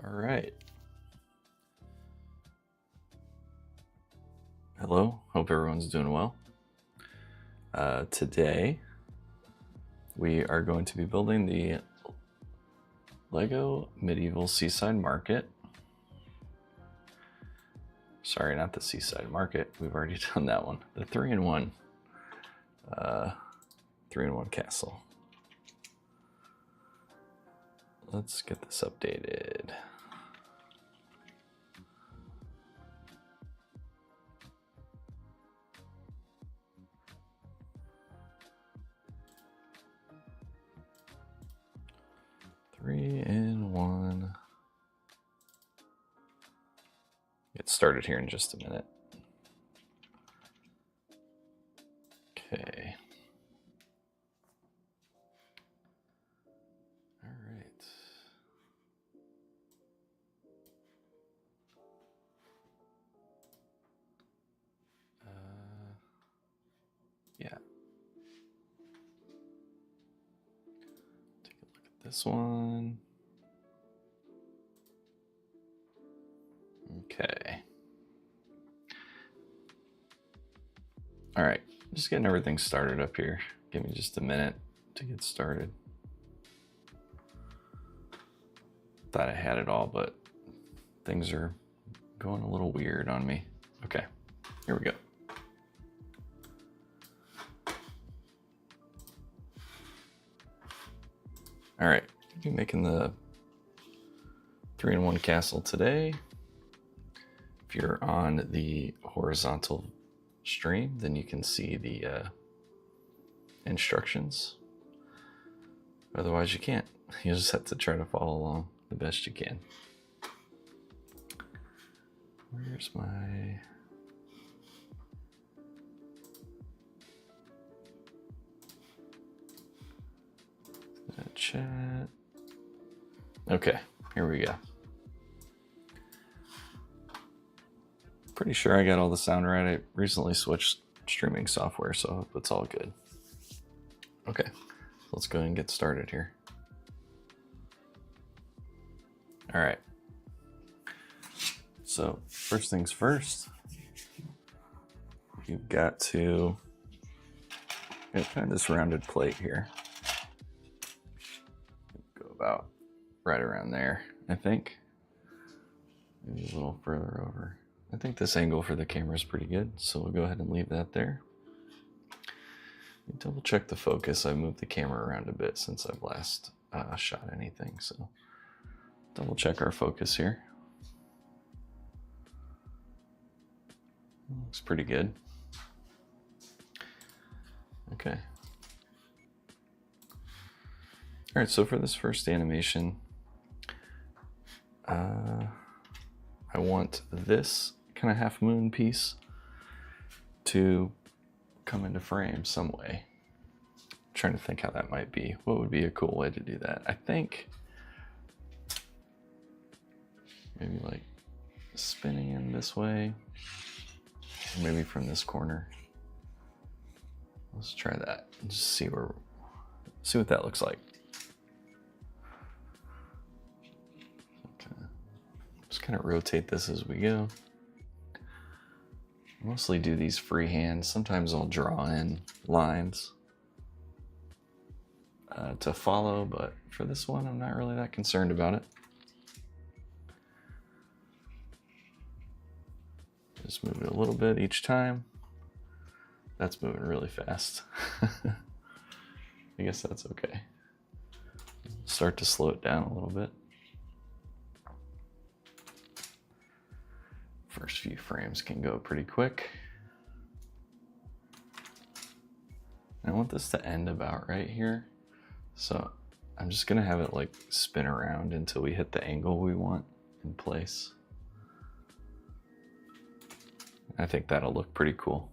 All right. Hello, hope everyone's doing well. Today we are going to be building the Lego Medieval Seaside Market. Sorry, not the Seaside Market. We've already done that one. The 3-in-1 castle. Let's get this updated. Three-in-one. Get started here in just a minute. Okay. All right. Yeah. Take a look at this one. Okay. All right, just getting everything started up here. Give me just a minute to get started. Thought I had it all, but things are going a little weird on me. Okay, here we go. All right, I'll be making the 3-in-1 castle today. If you're on the horizontal stream, then you can see the instructions. Otherwise you can't. You just have to try to follow along the best you can. Where's my... chat? Okay, here we go. Pretty sure I got all the sound right. I recently switched streaming software, so I hope it's all good. Okay, let's go ahead and get started here. All right. So first things first, you've got to find this rounded plate here. Go about right around there, I think. Maybe a little further over. I think this angle for the camera is pretty good, so we'll go ahead and leave that there. Double check the focus. I moved the camera around a bit since I've last shot anything, so double check our focus here. Looks pretty good. Okay. All right, so for this first animation, I want this kind of half moon piece to come into frame some way. I'm trying to think how that might be. What would be a cool way to do that? I think maybe like spinning in this way, or maybe from this corner. Let's try that and just see what that looks like. Okay. Just kind of rotate this as we go. Mostly do these freehand. Sometimes I'll draw in lines to follow, but for this one, I'm not really that concerned about it. Just move it a little bit each time. That's moving really fast. I guess that's okay. Start to slow it down a little bit. First few frames can go pretty quick. I want this to end about right here. So I'm just gonna have it like spin around until we hit the angle we want in place. I think that'll look pretty cool.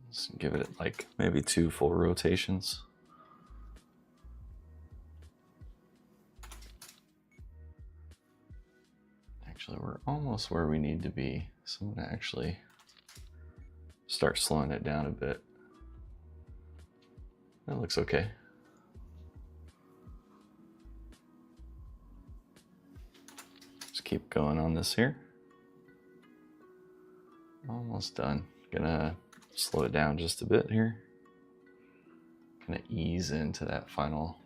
Just give it like maybe 2 full rotations. Actually, we're almost where we need to be. So I'm gonna actually start slowing it down a bit. That looks okay. Just keep going on this here. Almost done. Gonna slow it down just a bit here. Gonna ease into that final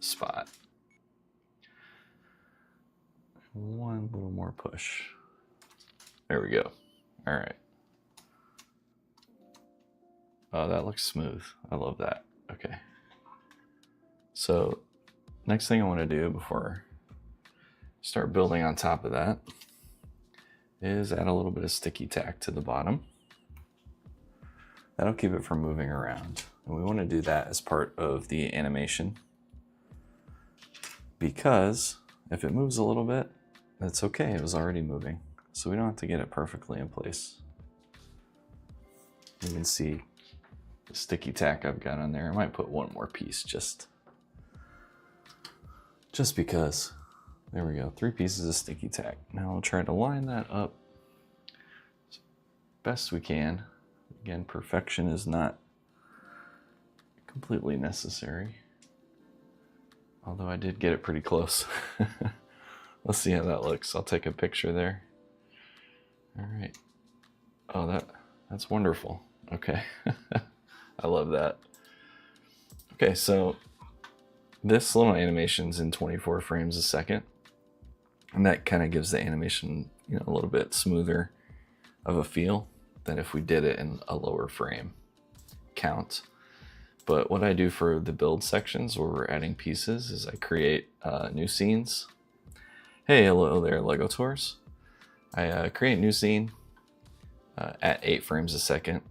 spot. One little more push. There we go. All right. Oh, that looks smooth. I love that. Okay. So next thing I want to do before I start building on top of that is add a little bit of sticky tack to the bottom. That'll keep it from moving around. And we want to do that as part of the animation, because if it moves a little bit, that's okay. It was already moving. So we don't have to get it perfectly in place. You can see the sticky tack I've got on there. I might put one more piece just because. There we go, 3 pieces of sticky tack. Now I'll try to line that up as best we can. Again, perfection is not completely necessary, although I did get it pretty close. Let's see how that looks. I'll take a picture there. All right. Oh, that's wonderful. Okay. I love that. Okay, so this little animation's in 24 frames a second, and that kind of gives the animation, you know, a little bit smoother of a feel than if we did it in a lower frame count. But what I do for the build sections where we're adding pieces is I create new scenes. Hey, hello there, Lego Tours. I create new scene at 8 frames a second,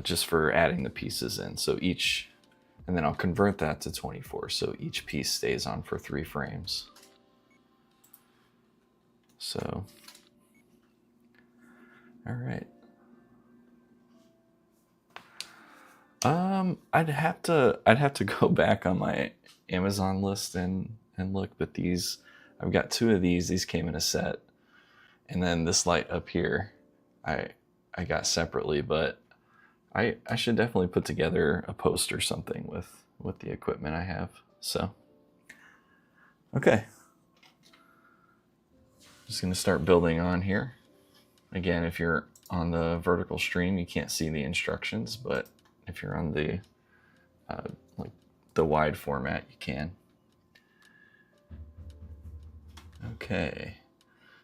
just for adding the pieces in. So each, and then I'll convert that to 24. So each piece stays on for 3 frames. So, all right. I'd have to go back on my Amazon list and look, but these, I've got 2 of these. These came in a set, and then this light up here, I got separately, but I should definitely put together a post or something with the equipment I have. So, okay, just gonna start building on here. Again, if you're on the vertical stream, you can't see the instructions, but if you're on the like the wide format, you can. Okay,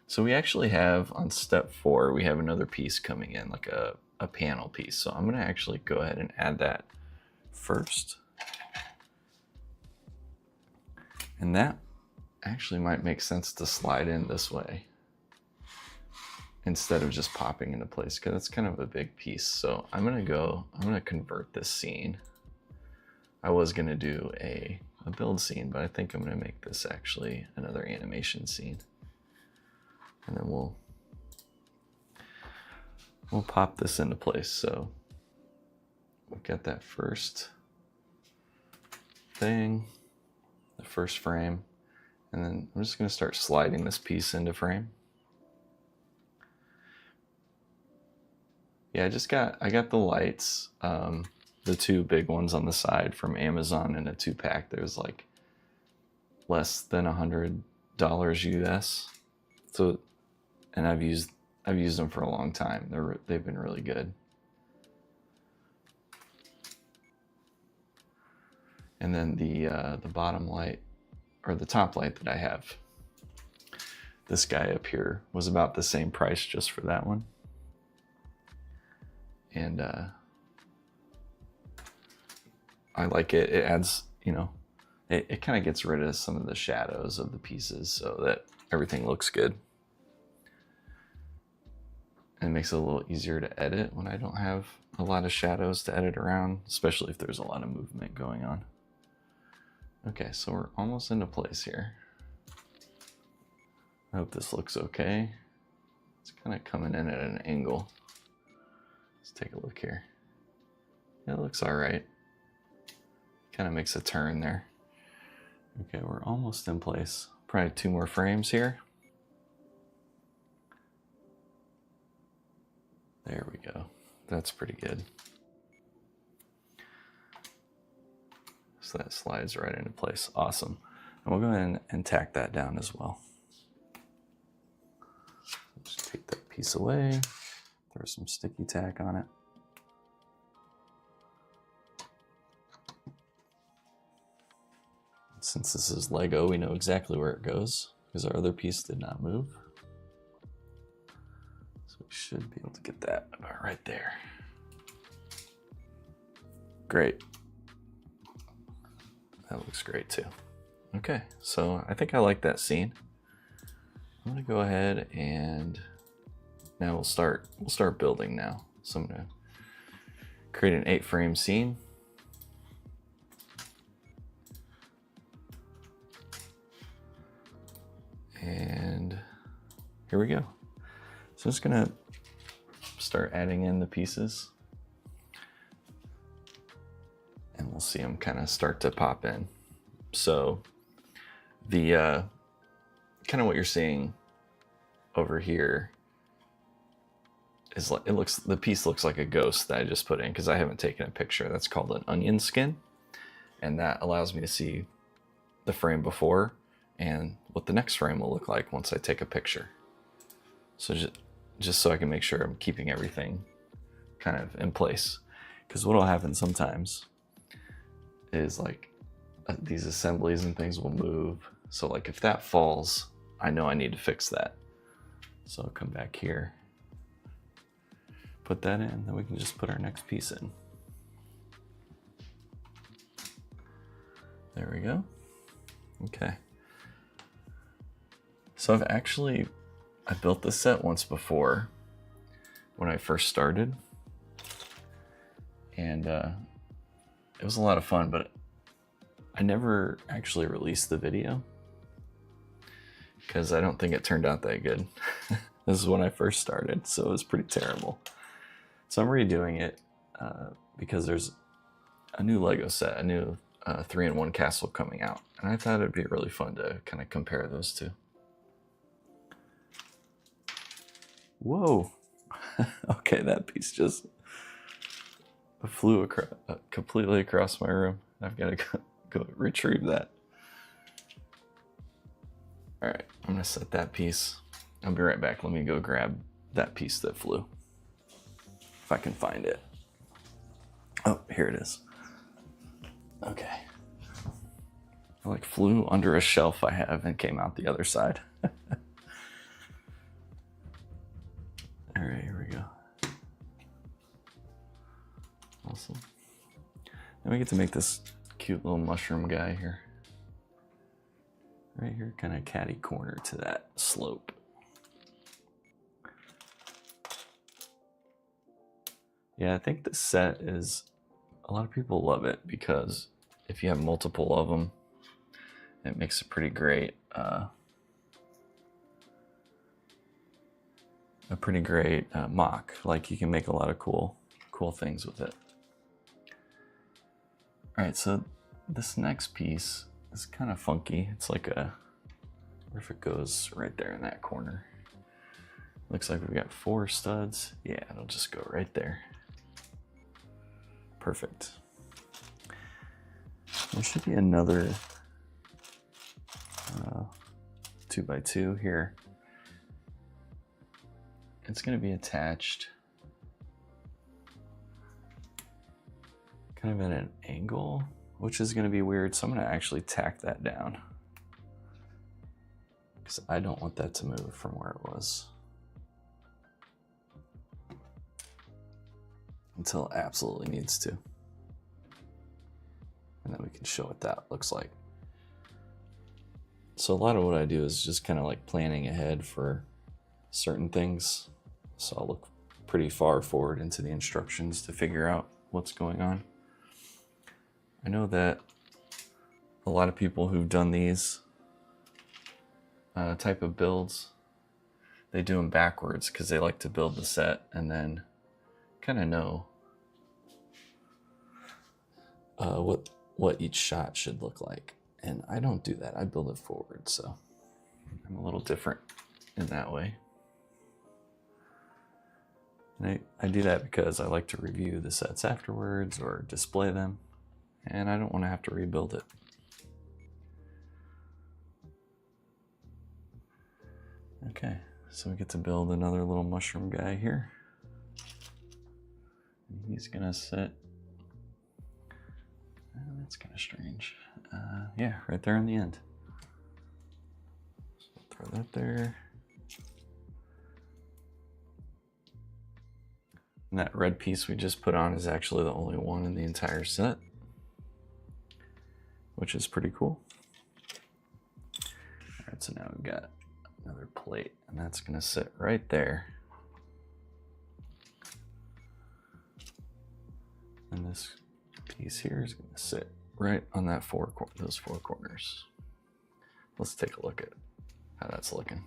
so we actually have on step 4, we have another piece coming in, like a panel piece. So I'm gonna actually go ahead and add that first. And that actually might make sense to slide in this way instead of just popping into place, because it's kind of a big piece. So I'm gonna convert this scene. I was gonna do a build scene, but I think I'm gonna make this actually another animation scene. And then we'll pop this into place. So we'll get that first thing, the first frame, and then I'm just gonna start sliding this piece into frame. Yeah, I got the lights, the 2 big ones on the side from Amazon in a 2-pack. There's like less than $100 US. So, and I've used them for a long time. They've been really good. And then the bottom light, or the top light that I have, this guy up here, was about the same price just for that one. And I like it. It adds, you know, it kind of gets rid of some of the shadows of the pieces so that everything looks good. And it makes it a little easier to edit when I don't have a lot of shadows to edit around, especially if there's a lot of movement going on. Okay, so we're almost into place here. I hope this looks okay. It's kind of coming in at an angle. Let's take a look here. Yeah, it looks all right. Kind of makes a turn there. Okay, we're almost in place. Probably 2 more frames here. There we go. That's pretty good. So that slides right into place. Awesome. And we'll go ahead and tack that down as well. Just take that piece away, throw some sticky tack on it. Since this is Lego, we know exactly where it goes because our other piece did not move. So we should be able to get that about right there. Great. That looks great too. Okay, so I think I like that scene. I'm gonna go ahead and now we'll start building now. So I'm gonna create an 8-frame scene. And here we go. So I'm just gonna start adding in the pieces and we'll see them kind of start to pop in. So the kind of what you're seeing over here is like, the piece looks like a ghost that I just put in because I haven't taken a picture. That's called an onion skin. And that allows me to see the frame before and what the next frame will look like once I take a picture. So just so I can make sure I'm keeping everything kind of in place. Because what will happen sometimes is like these assemblies and things will move. So like if that falls, I know I need to fix that. So I'll come back here, put that in, then we can just put our next piece in. There we go. Okay. So I built this set once before when I first started. And it was a lot of fun, but I never actually released the video because I don't think it turned out that good. This is when I first started, so it was pretty terrible. So I'm redoing it because there's a new Lego set, a new 3-in-1 castle coming out. And I thought it'd be really fun to kind of compare those two. Whoa. Okay, that piece just flew completely across my room. I've got to go retrieve that. All right, I'm gonna set that piece. I'll be right back. Let me go grab that piece that flew. If I can find it. Oh, here it is. Okay. I like flew under a shelf I have and came out the other side. All right, here we go. Awesome. Then we get to make this cute little mushroom guy here. Right here, kind of catty corner to that slope. Yeah, I think this set is, a lot of people love it because if you have multiple of them, it makes a pretty great, mock. Like you can make a lot of cool things with it. All right, so this next piece is kind of funky. It's like what if it goes right there in that corner? Looks like we've got 4 studs. Yeah, it'll just go right there. Perfect. There should be another 2x2 here. It's going to be attached kind of at an angle, which is going to be weird. So I'm going to actually tack that down because I don't want that to move from where it was until it absolutely needs to. And then we can show what that looks like. So a lot of what I do is just kind of like planning ahead for certain things. So I'll look pretty far forward into the instructions to figure out what's going on. I know that a lot of people who've done these type of builds, they do them backwards because they like to build the set and then kind of know what each shot should look like. And I don't do that. I build it forward, so I'm a little different in that way. And I do that because I like to review the sets afterwards or display them. and I don't want to have to rebuild it. Okay, so we get to build another little mushroom guy here. And he's gonna sit, that's kind of strange. Yeah, right there in the end. So throw that there. And that red piece we just put on is actually the only one in the entire set, which is pretty cool. All right, so now we've got another plate, and that's gonna sit right there. And this piece here is gonna sit right on that those four corners. Let's take a look at how that's looking.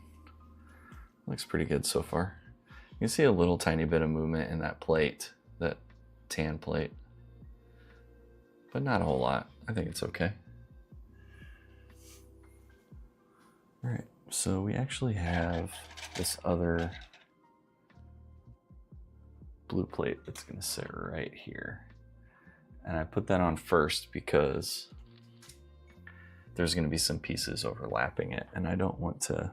Looks pretty good so far. You can see a little tiny bit of movement in that plate, that tan plate, but not a whole lot. I think it's okay. All right, so we actually have this other blue plate that's gonna sit right here. And I put that on first because there's gonna be some pieces overlapping it, and I don't want to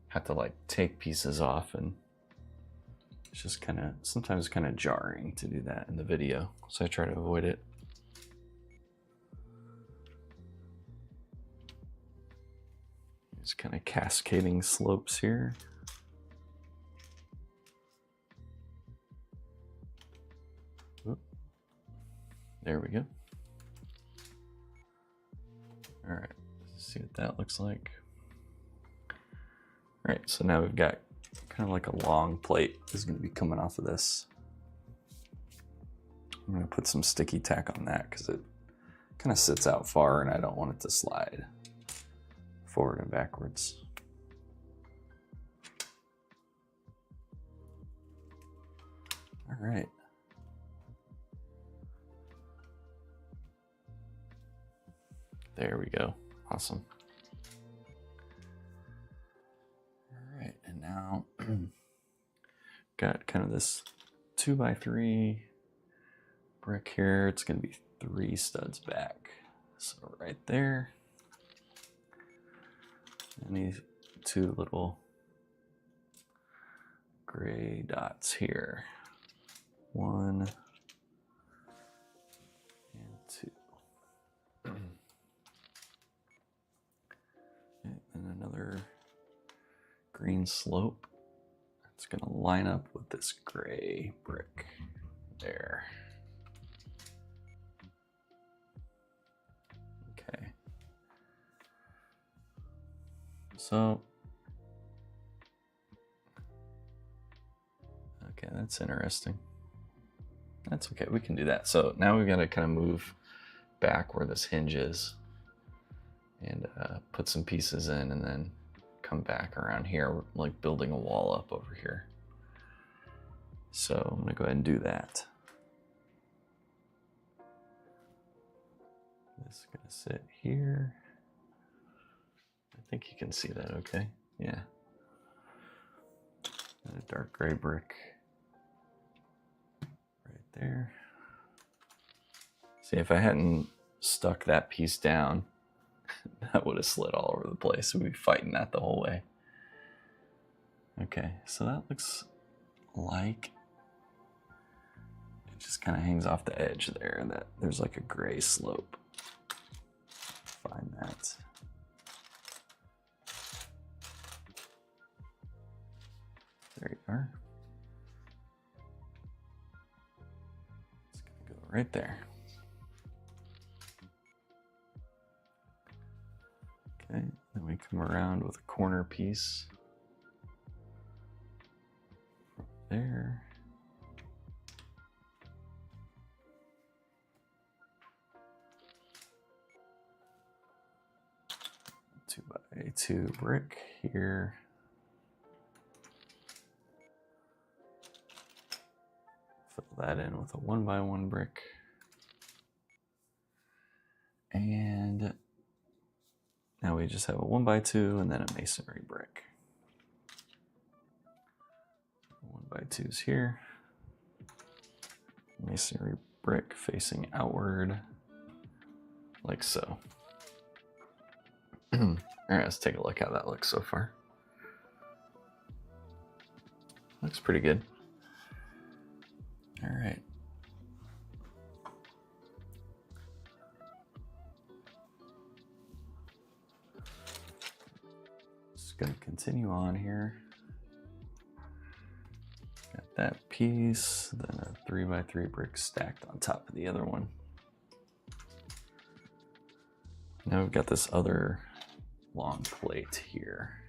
have to like take pieces off, and it's just kind of sometimes kind of jarring to do that in the video, so I try to avoid it. Just kind of cascading slopes here. Oop. There we go. All right, let's see what that looks like. All right, so now we've got kind of like a long plate is going to be coming off of this. I'm going to put some sticky tack on that because it kind of sits out far and I don't want it to slide forward and backwards. All right. There we go. Awesome. And now got kind of this 2x3 brick here. It's going to be 3 studs back. So right there. And these 2 little gray dots here. 1 and 2. And another green slope. It's going to line up with this gray brick there. Okay. So, okay, that's interesting. That's okay, we can do that. So now we've got to kind of move back where this hinge is and put some pieces in and then come back around here. We're like building a wall up over here. So I'm gonna go ahead and do that. This is gonna sit here. I think you can see that okay. Yeah. And a dark gray brick right there. See, if I hadn't stuck that piece down, that would have slid all over the place. We'd be fighting that the whole way. Okay, so that looks like it just kind of hangs off the edge there, and that there's like a gray slope. Find that. There you are. It's gonna go right there. Okay, then we come around with a corner piece there. Two by two brick here. Fill that in with a 1x1 brick. And now we just have a 1x2 and then a masonry brick. 1x2s here. Masonry brick facing outward, like so. All right, let's take a look how that looks so far. Looks pretty good. All right. Just gonna continue on here. Got that piece, then a 3x3 brick stacked on top of the other one. Now we've got this other long plate here.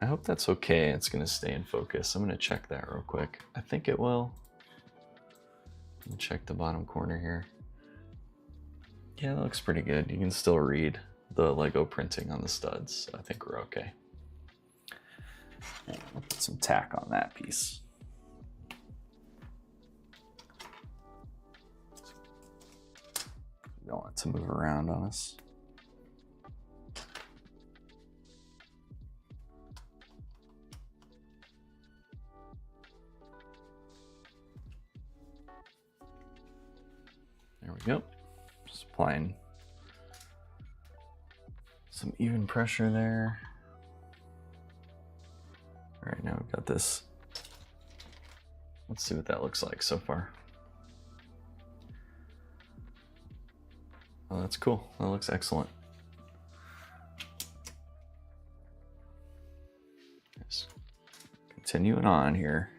I hope that's okay. It's gonna stay in focus. I'm gonna check that real quick. I think it will. Check the bottom corner here. Yeah, that looks pretty good. You can still read the Lego printing on the studs. So I think we're okay. And we'll put some tack on that piece. We don't want it to move around on us. There we go. Just applying some even pressure there. All right, now we've got this. Let's see what that looks like so far. Oh, that's cool. That looks excellent. Just continuing on here.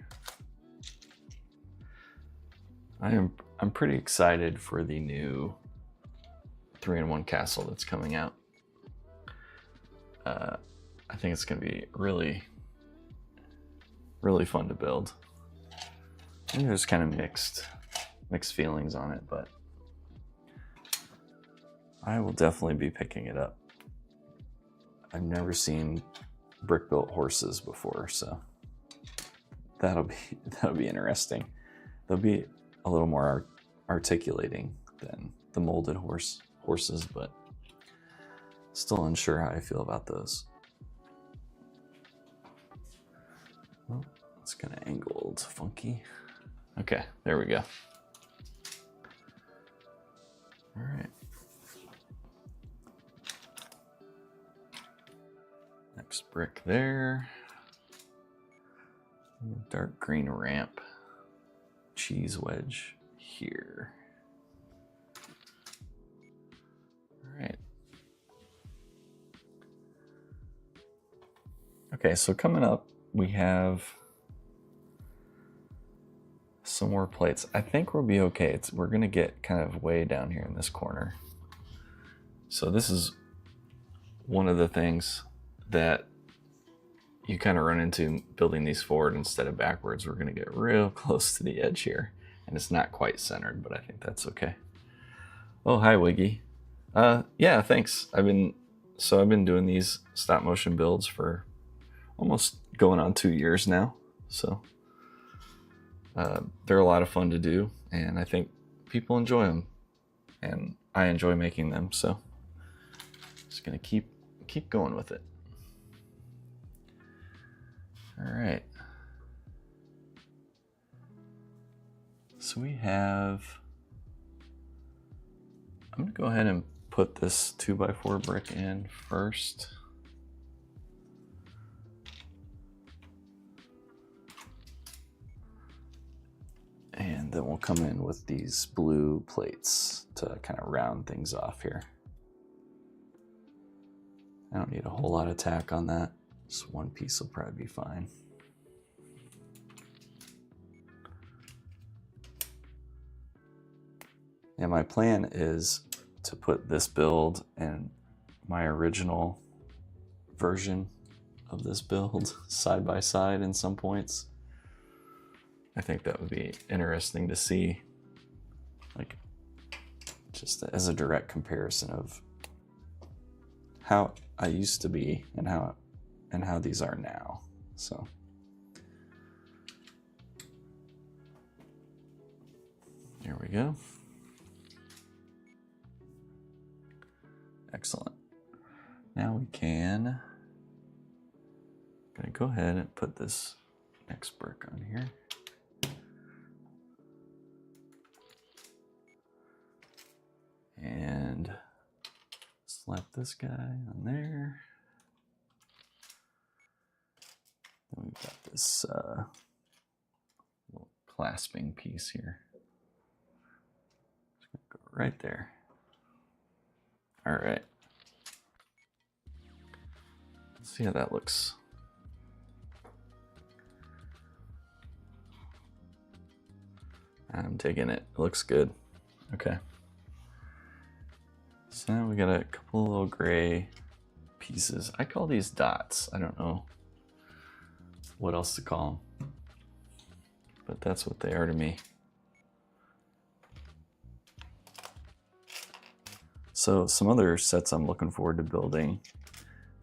I'm pretty excited for the new 3-in-1 castle that's coming out. I think it's going to be really fun to build. I think there's kind of mixed feelings on it, but I will definitely be picking it up. I've never seen brick-built horses before, so that'll be interesting. They'll be a little more articulating than the molded horses, but still unsure how I feel about those. Oh, it's kind of angled, funky. Okay, there we go. All right. Next brick there. Dark green ramp. Cheese wedge here. All right. Okay, so coming up, we have some more plates. I think we'll be okay. We're gonna get kind of way down here in this corner. So this is one of the things that you kind of run into building these forward instead of backwards. We're gonna get real close to the edge here, and it's not quite centered, but I think that's okay. Oh, hi, Wiggy. Yeah, thanks. I've been doing these stop motion builds for almost going on 2 years now. So they're a lot of fun to do, and I think people enjoy them, and I enjoy making them. So just gonna keep going with it. All right. So we have, I'm gonna go ahead and put this 2x4 brick in first. And then we'll come in with these blue plates to kind of round things off here. I don't need a whole lot of tack on that. Just one piece will probably be fine. And my plan is to put this build and my original version of this build side by side in some points. I think that would be interesting to see, like, just as a direct comparison of how I used to be and how these are now. So here we go. Excellent. Now we can, gonna go ahead and put this next brick on here. slap this guy on there. Then we've got this little clasping piece here. Just gonna go right there. All right. Let's see how that looks. I'm digging it. It looks good. Okay. So now we got a couple of little gray pieces. I call these dots. I don't know what else to call them, but that's what they are to me. So some other sets I'm looking forward to building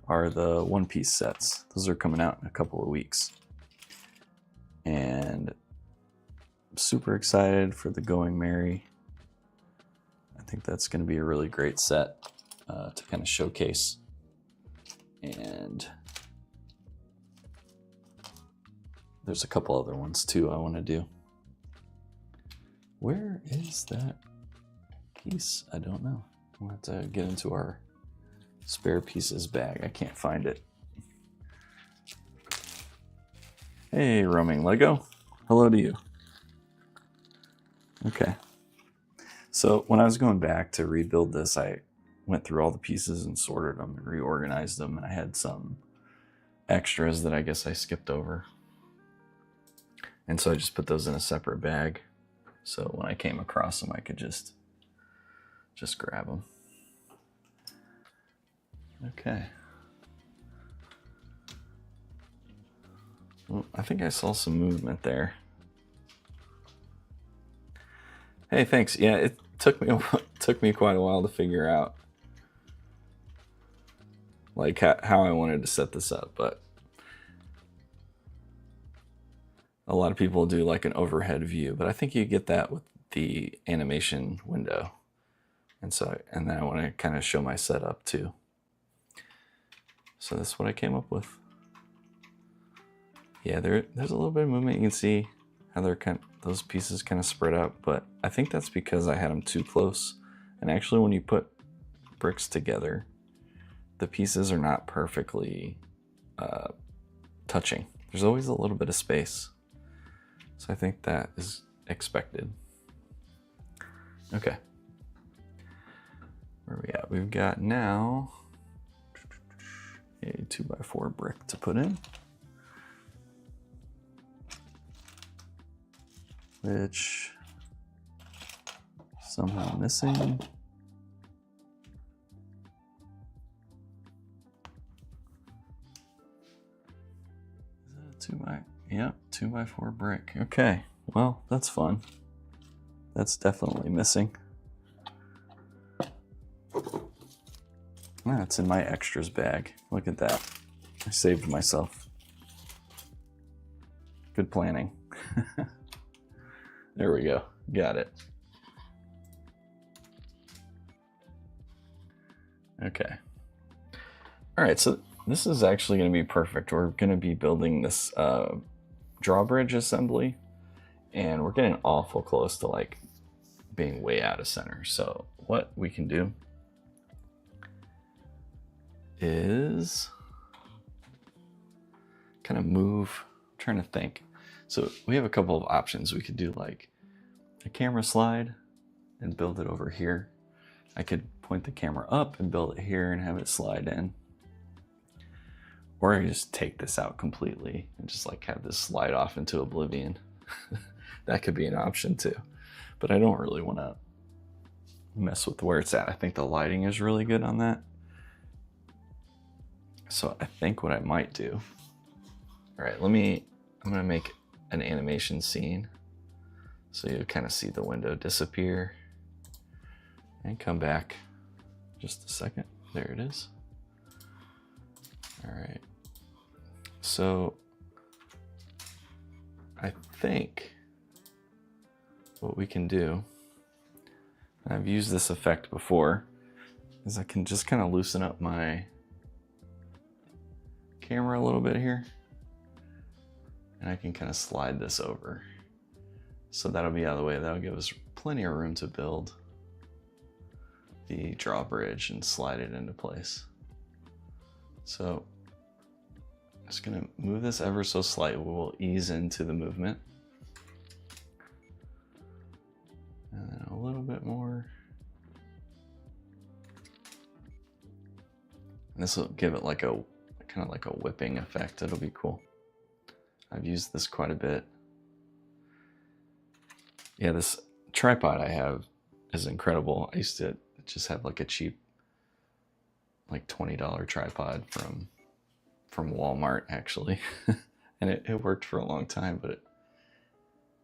are the one-piece sets. Those are coming out in a couple of weeks. And I'm super excited for the Going Merry. I think that's going to be a really great set to kind of showcase. And there's a couple other ones too I want to do. Where is that piece? I don't know. We'll have to get into our spare pieces bag. I can't find it. Hey, roaming Lego. Hello to you. Okay. So when I was going back to rebuild this, I went through all the pieces and sorted them and reorganized them, and I had some extras that I guess I skipped over. And so I just put those in a separate bag. So when I came across them, I could just grab them. Okay. Well, I think I saw some movement there. Hey, thanks. Yeah, it took me quite a while to figure out like how I wanted to set this up, but a lot of people do like an overhead view, but I think you get that with the animation window. And then I want to kind of show my setup too. So that's what I came up with. Yeah, there's a little bit of movement. You can see how they're those pieces kind of spread out, but I think that's because I had them too close. And actually when you put bricks together, the pieces are not perfectly touching. There's always a little bit of space. So I think that is expected. Okay. Where are we at? We've got now a 2x4 brick to put in, which somehow missing. Is that a 2x4 brick. Okay, well, that's fun. That's definitely missing. It's in my extras bag. Look at that. I saved myself. Good planning. There we go. Got it. Okay. All right, so this is actually going to be perfect. We're going to be building this drawbridge assembly, and we're getting awful close to like being way out of center. So what we can do is kind of move. I'm trying to think. So we have a couple of options. We could do like a camera slide and build it over here. I could point the camera up and build it here and have it slide in. Or I could just take this out completely and just like have this slide off into oblivion. That could be an option too. But I don't really want to mess with where it's at. I think the lighting is really good on that. So I think what I might do, all right, I'm gonna make an animation scene. So you kind of see the window disappear and come back just a second. There it is. All right. So I think what we can do, and I've used this effect before, is I can just kind of loosen up my camera a little bit here, and I can kind of slide this over. So that'll be out of the way. That'll give us plenty of room to build the drawbridge and slide it into place. So I'm just gonna move this ever so slightly. We'll ease into the movement. And then a little bit more. And this will give it like a kind of like a whipping effect. It'll be cool. I've used this quite a bit. Yeah, this tripod I have is incredible. I used to just have like a cheap, like $20 tripod from Walmart actually. And it worked for a long time, but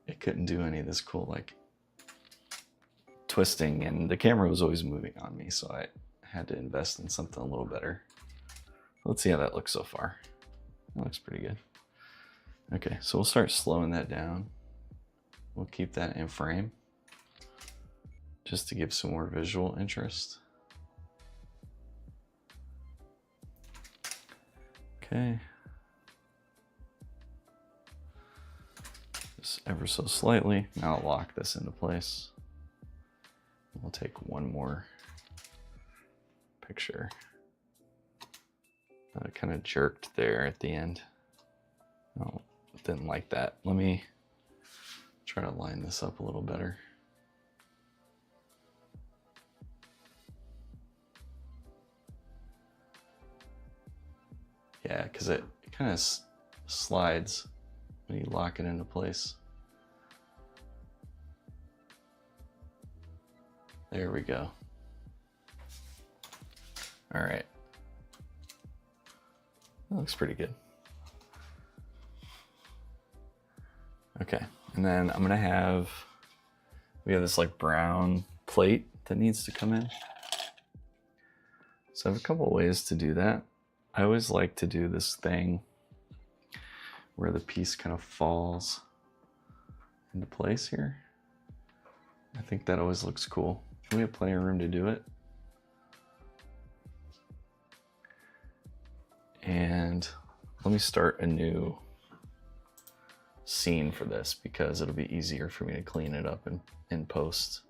it couldn't do any of this cool like twisting, and the camera was always moving on me, so I had to invest in something a little better. Let's see how that looks so far. That looks pretty good. Okay, so we'll start slowing that down. We'll keep that in frame just to give some more visual interest. Okay. Just ever so slightly. Now I'll lock this into place. We'll take one more picture. It kind of jerked there at the end. Oh, didn't like that. Let me try to line this up a little better. Yeah, because it kind of slides when you lock it into place. There we go. All right. That looks pretty good. Okay, and then I'm gonna we have this like brown plate that needs to come in. So I have a couple of ways to do that. I always like to do this thing where the piece kind of falls into place here. I think that always looks cool. We have plenty of room to do it. And let me start a new scene for this because it'll be easier for me to clean it up in post.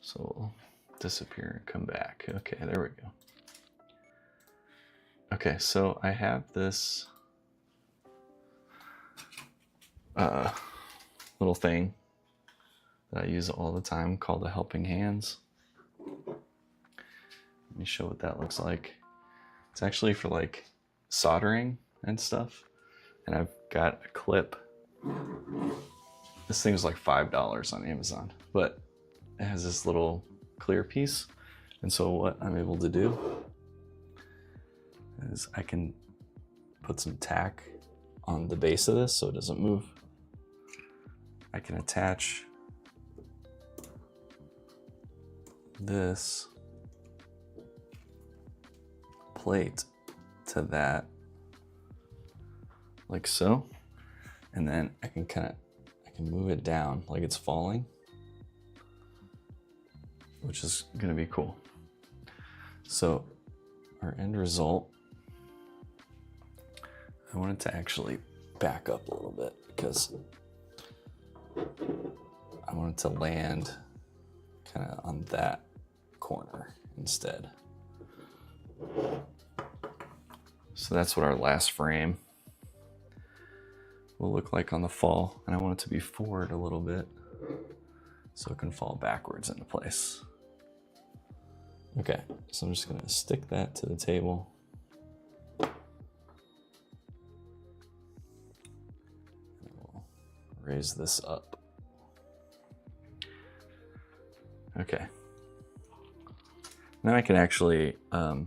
So we'll disappear and come back. Okay, there we go. Okay, so I have this little thing that I use all the time called the helping hands. Let me show what that looks like. It's actually for like soldering and stuff. And I've got a clip. This thing was like $5 on Amazon, but it has this little clear piece. And so what I'm able to do is I can put some tack on the base of this so it doesn't move. I can attach this plate to that like so, and then I can move it down like it's falling, which is gonna be cool. So our end result, I want it to actually back up a little bit because I want it to land kind of on that corner instead. So that's what our last frame will look like on the fall. And I want it to be forward a little bit so it can fall backwards into place. Okay, so I'm just gonna stick that to the table. And we'll raise this up. Okay. Now I can actually, I'll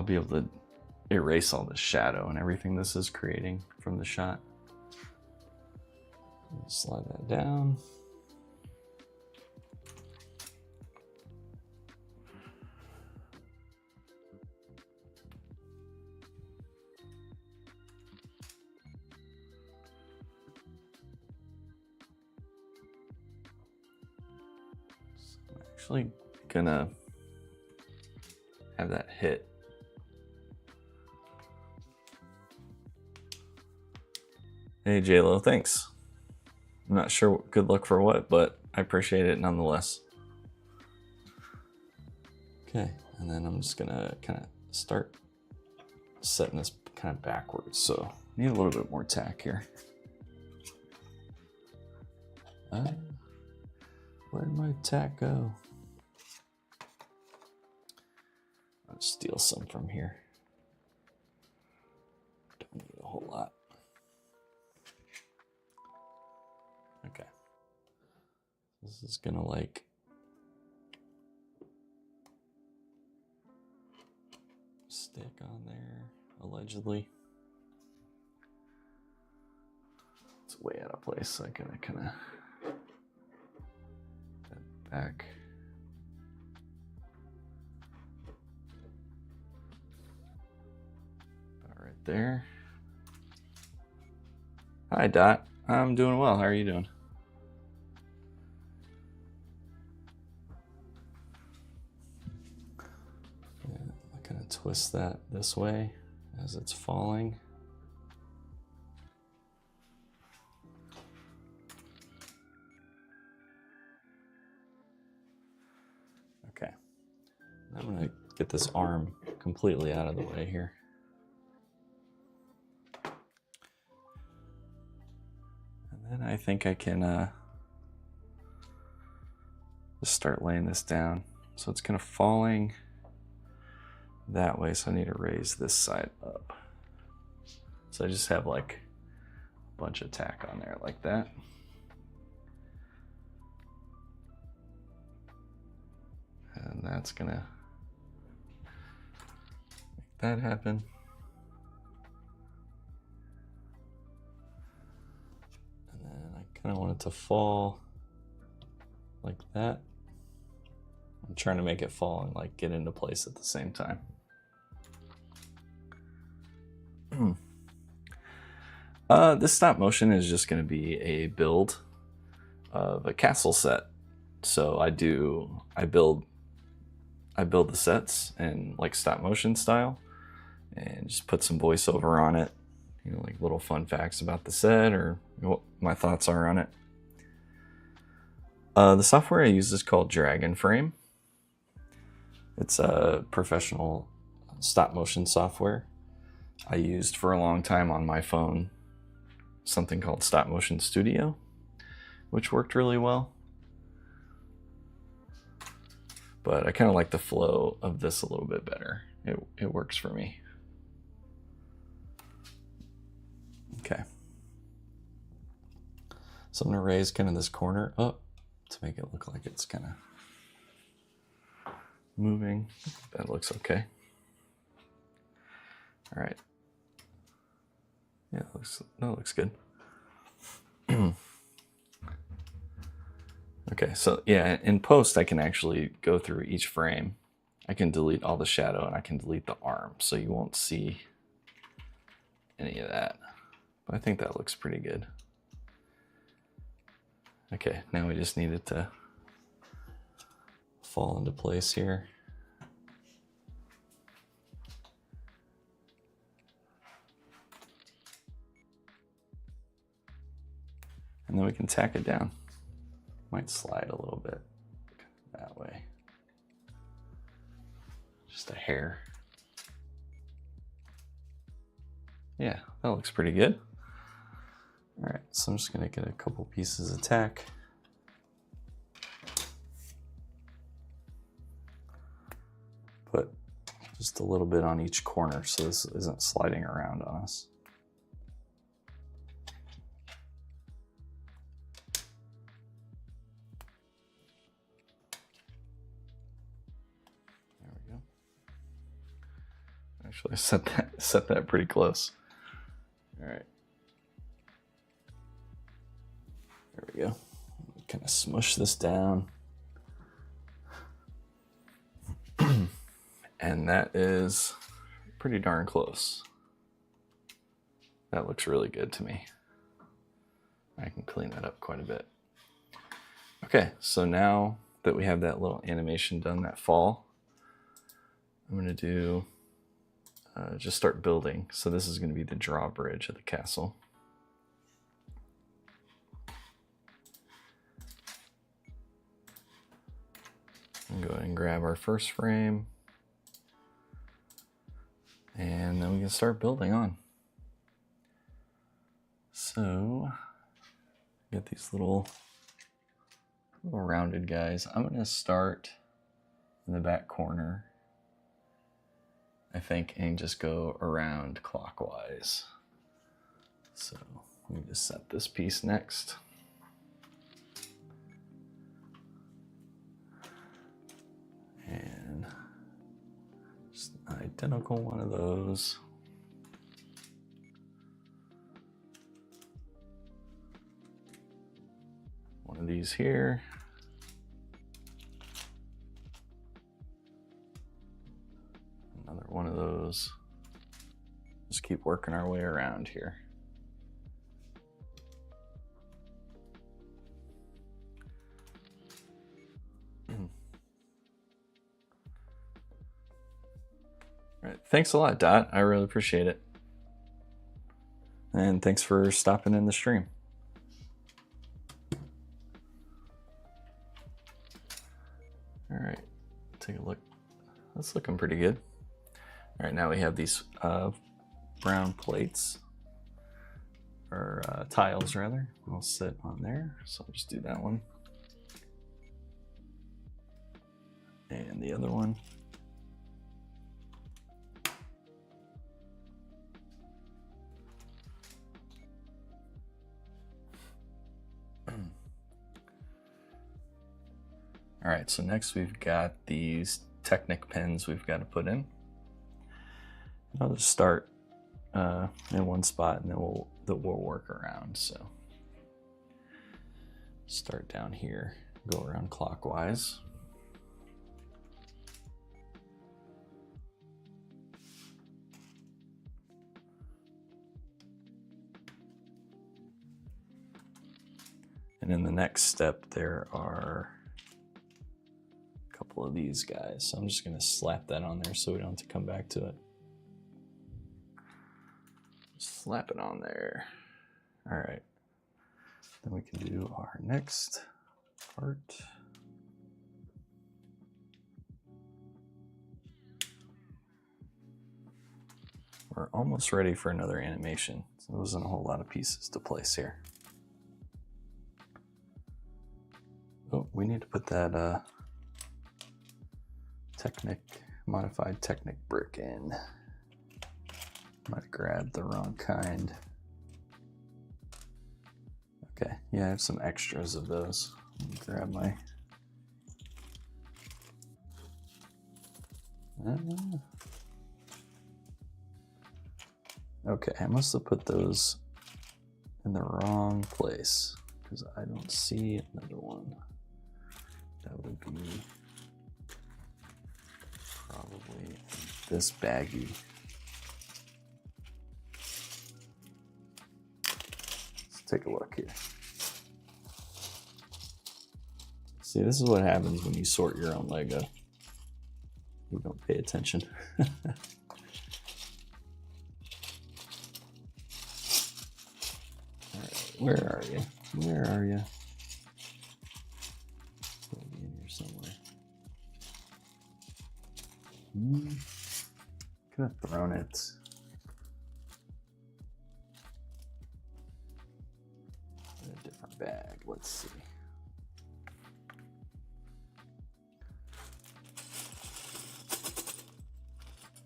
be able to erase all the shadow and everything this is creating from the shot. Slide that down. So I'm actually gonna have that hit. Hey JLo, thanks. I'm not sure good luck for what, but I appreciate it nonetheless. Okay, and then I'm just gonna kind of start setting this kind of backwards. So need a little bit more tack here. Where'd my tack go? I'll steal some from here. Don't need a whole lot. Okay. This is gonna like stick on there, allegedly. It's way out of place, so I gotta kind of back. About right there. Hi, Dot. I'm doing well. How are you doing? Yeah, I kind of twist that this way as it's falling. Okay. I'm going to get this arm completely out of the way here. And then I think I can just start laying this down. So it's kind of falling that way, so I need to raise this side up. So I just have like a bunch of tack on there like that. And that's gonna make that happen. And then I kind of want it to fall like that. I'm trying to make it fall and like get into place at the same time. This stop motion is just going to be a build of a castle set. So I build the sets in like stop motion style and just put some voiceover on it, you know, like little fun facts about the set or what my thoughts are on it. The software I use is called Dragon Frame. It's a professional stop motion software. I used for a long time on my phone something called Stop Motion Studio, which worked really well. But I kind of like the flow of this a little bit better. It works for me. Okay. So I'm gonna raise kind of this corner up to make it look like it's kind of moving. That looks okay. All right. Yeah, that looks good. Okay, so yeah, in post I can actually go through each frame. I can delete all the shadow and I can delete the arm, so you won't see any of that. But I think that looks pretty good. Okay, now we just need it to fall into place here. And then we can tack it down. Might slide a little bit that way. Just a hair. Yeah, that looks pretty good. All right, so I'm just gonna get a couple pieces of tack. Put just a little bit on each corner so this isn't sliding around on us. Actually, set that pretty close. All right. There we go. Kind of smush this down. And that is pretty darn close. That looks really good to me. I can clean that up quite a bit. Okay, so now that we have that little animation done, that fall, I'm gonna do just start building. So this is going to be the drawbridge of the castle. Go ahead and grab our first frame. And then we can start building on. So, get these little rounded guys. I'm gonna start in the back corner, I think, and just go around clockwise. So let me just set this piece next. And just an identical one of those. One of these here. Another one of those. Just keep working our way around here. All right, thanks a lot, Dot. I really appreciate it. And thanks for stopping in the stream. All right, take a look. That's looking pretty good. All right, now we have these brown plates, or tiles rather. I'll sit on there, so I'll just do that one. And the other one. All right, so next we've got these Technic pins we've got to put in. I'll just start in one spot and then we'll work around. So start down here, go around clockwise. And in the next step, there are a couple of these guys. So I'm just gonna slap that on there so we don't have to come back to it. Slap it on there. All right. Then we can do our next part. We're almost ready for another animation. So there wasn't a whole lot of pieces to place here. Oh, we need to put that modified Technic brick in. Might have grabbed the wrong kind. Okay, yeah, I have some extras of those. Let me grab my... Okay, I must have put those in the wrong place because I don't see another one. That would be probably this baggie. Let's take a look here. See, this is what happens when you sort your own Lego. You don't pay attention. Where are you? Where are you? Probably in here somewhere. Could have thrown it. In a different bag. Let's see.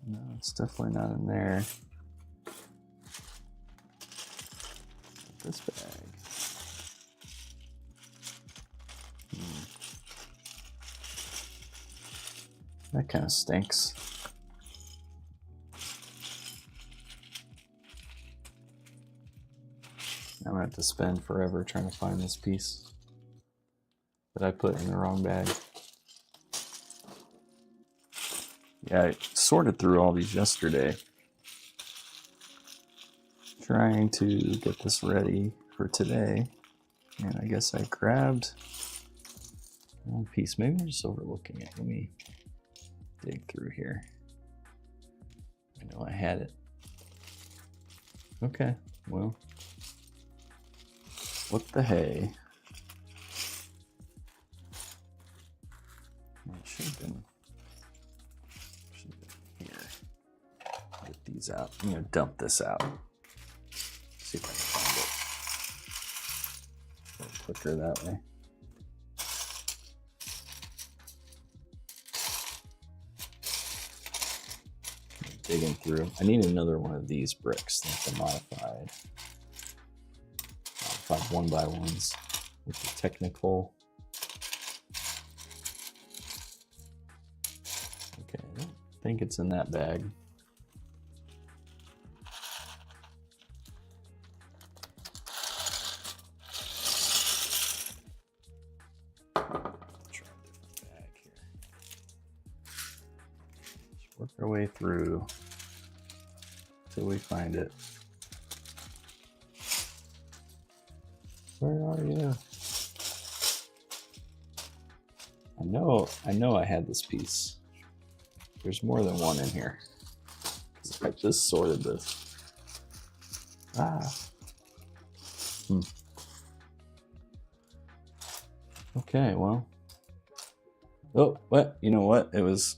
No, it's definitely not in there. This bag. That kind of stinks. I'm gonna have to spend forever trying to find this piece that I put in the wrong bag. Yeah, I sorted through all these yesterday, trying to get this ready for today, and I guess I grabbed one piece. Maybe I'm just overlooking it. Let me dig through here. I know I had it. Okay, well, what the hey? It thinking here. Get these out. I'm gonna dump this out. See if I can find it a little quicker that way. Digging through. I need another one of these bricks, like the modified 1x1s with the technical. Okay, I don't think it's in that bag. Try a different bag here. Just work our way through till we find it. Where are you? I know I had this piece. There's more than one in here. 'Cause I just sorted this. Okay, well. Oh, what? You know what? It was...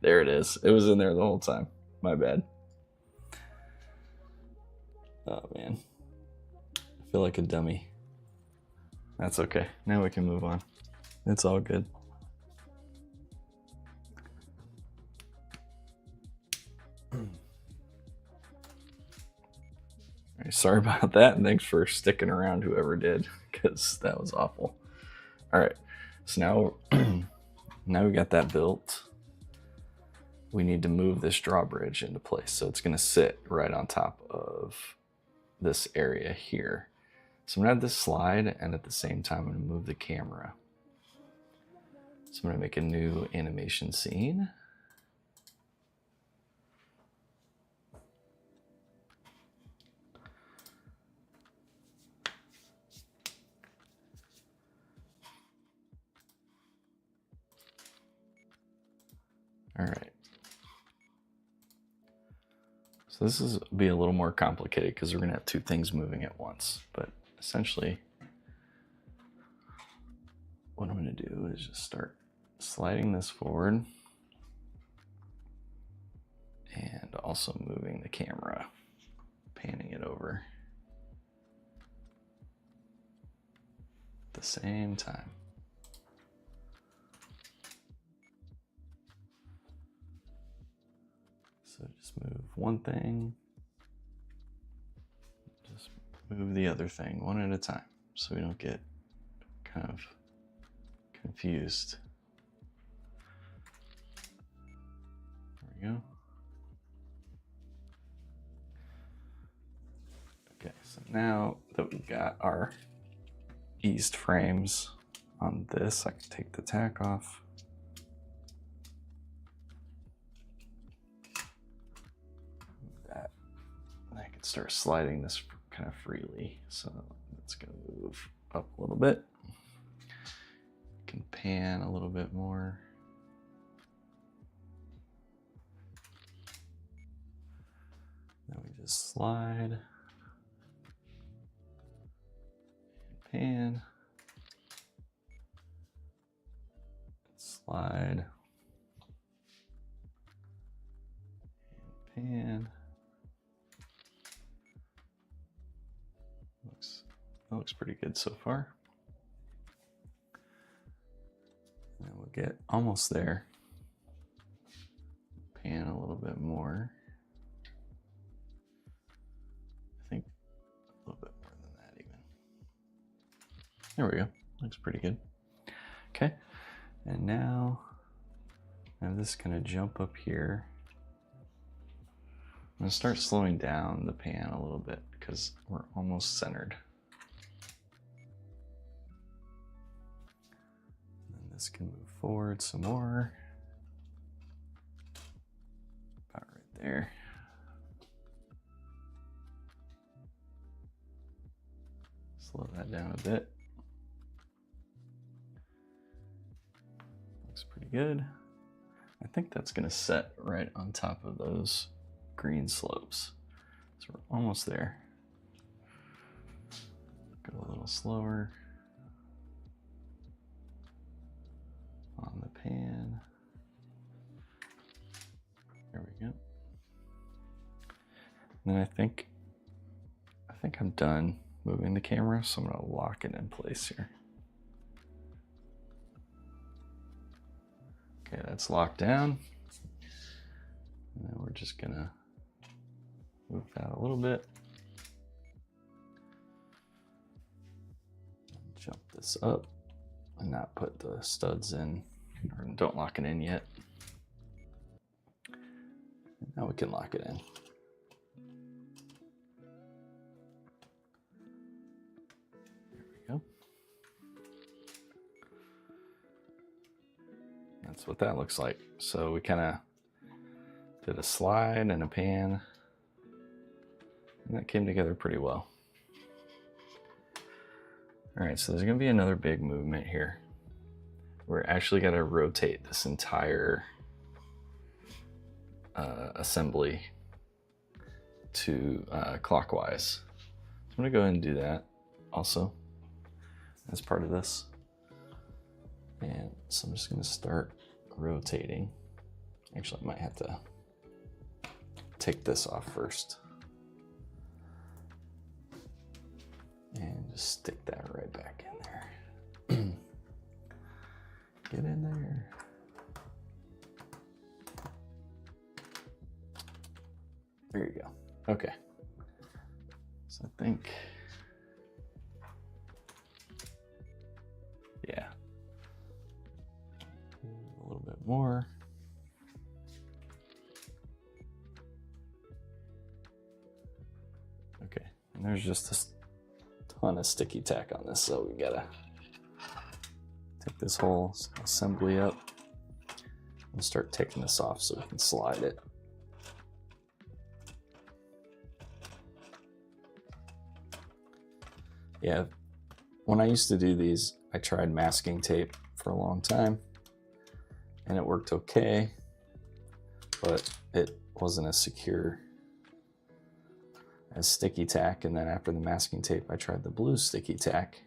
There it is. It was in there the whole time. My bad. Oh, man. I feel like a dummy. That's okay. Now we can move on. It's all good. Right, sorry about that, and thanks for sticking around, whoever did, because that was awful. All right, so now we got that built. We need to move this drawbridge into place, so it's going to sit right on top of this area here. So I'm going to have this slide, and at the same time, I'm going to move the camera. So I'm going to make a new animation scene. All right. So this is be a little more complicated because we're going to have two things moving at once. But essentially, what I'm going to do is just start sliding this forward and also moving the camera, panning it over at the same time. So just move one thing, just move the other thing one at a time so we don't get kind of confused. There we go. Okay, so now that we've got our eased frames on this, I can take the tack off. That. And I can start sliding this kind of freely. So it's going to move up a little bit. Can pan a little bit more. Then we just slide. Pan, slide, and pan. Looks pretty good so far. And we'll get almost there. Pan a little bit more. I think a little bit more than that even. There we go. Looks pretty good. Okay. And now this is going to jump up here. I'm going to start slowing down the pan a little bit because we're almost centered. And then this can move forward some more. About right there. Slow that down a bit. Looks pretty good. I think that's going to set right on top of those green slopes. So we're almost there. Go a little slower. on the pan. There we go. And then I think I'm done moving the camera, so I'm gonna lock it in place here. Okay, that's locked down. And then we're just gonna move that a little bit. Jump this up and not put the studs in, or don't lock it in yet. And now we can lock it in. There we go. That's what that looks like. So we kind of did a slide and a pan, and that came together pretty well. All right, so there's gonna be another big movement here. We're actually gonna rotate this entire assembly to clockwise. So I'm gonna go ahead and do that also as part of this. And so I'm just gonna start rotating. Actually, I might have to take this off first. And just stick that right back in there. Get in there. There you go. Okay. So I think, yeah, a little bit more. Okay, and there's just this ton of sticky tack on this, so we gotta take this whole assembly up and start taking this off so we can slide it. Yeah, when I used to do these, I tried masking tape for a long time and it worked okay, but it wasn't as secure as sticky tack. And then after the masking tape, I tried the blue sticky tack,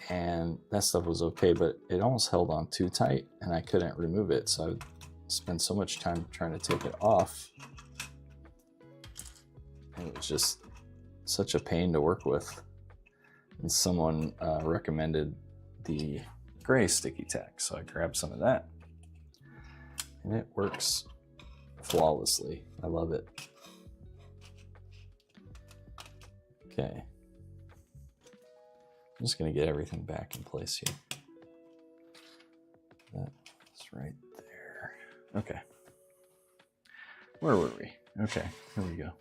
and that stuff was okay, but it almost held on too tight and I couldn't remove it. So I would spend so much time trying to take it off, and it was just such a pain to work with. And someone recommended the gray sticky tack, so I grabbed some of that, and it works flawlessly. I love it. Okay, I'm just gonna get everything back in place here. That's right there. Okay, where were we? Okay, here we go.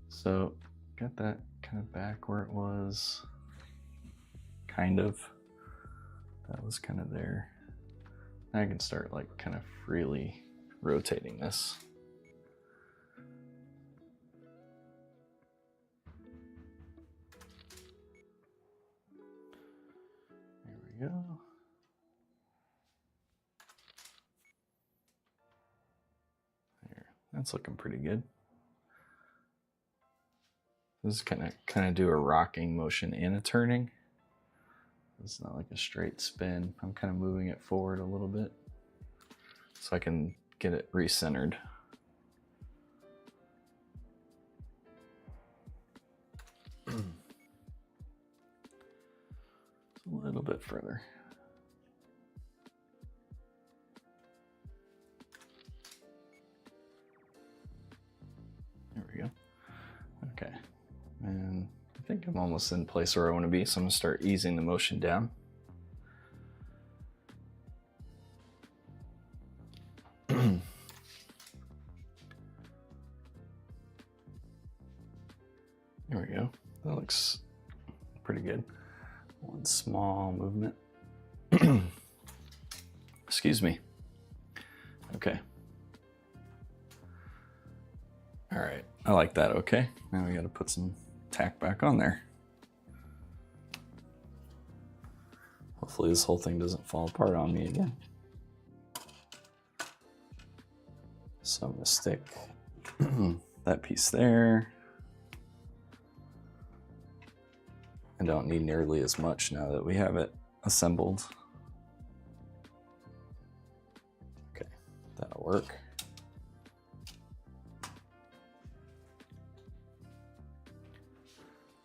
So got that kind of back where it was, kind of. That was kind of there. Now I can start like kind of freely rotating this. There we go. There, that's looking pretty good. This is kind of do a rocking motion and a turning. It's not like a straight spin. I'm kind of moving it forward a little bit so I can get it recentered. A little bit further. There we go. Okay. And I think I'm almost in place where I want to be, so I'm going to start easing the motion down. There we go. That looks pretty good. One small movement. Excuse me. Okay. All right. I like that. Okay. Now we got to put some tack back on there. Hopefully this whole thing doesn't fall apart on me again. So I'm going to stick that piece there. I don't need nearly as much now that we have it assembled. Okay, that'll work.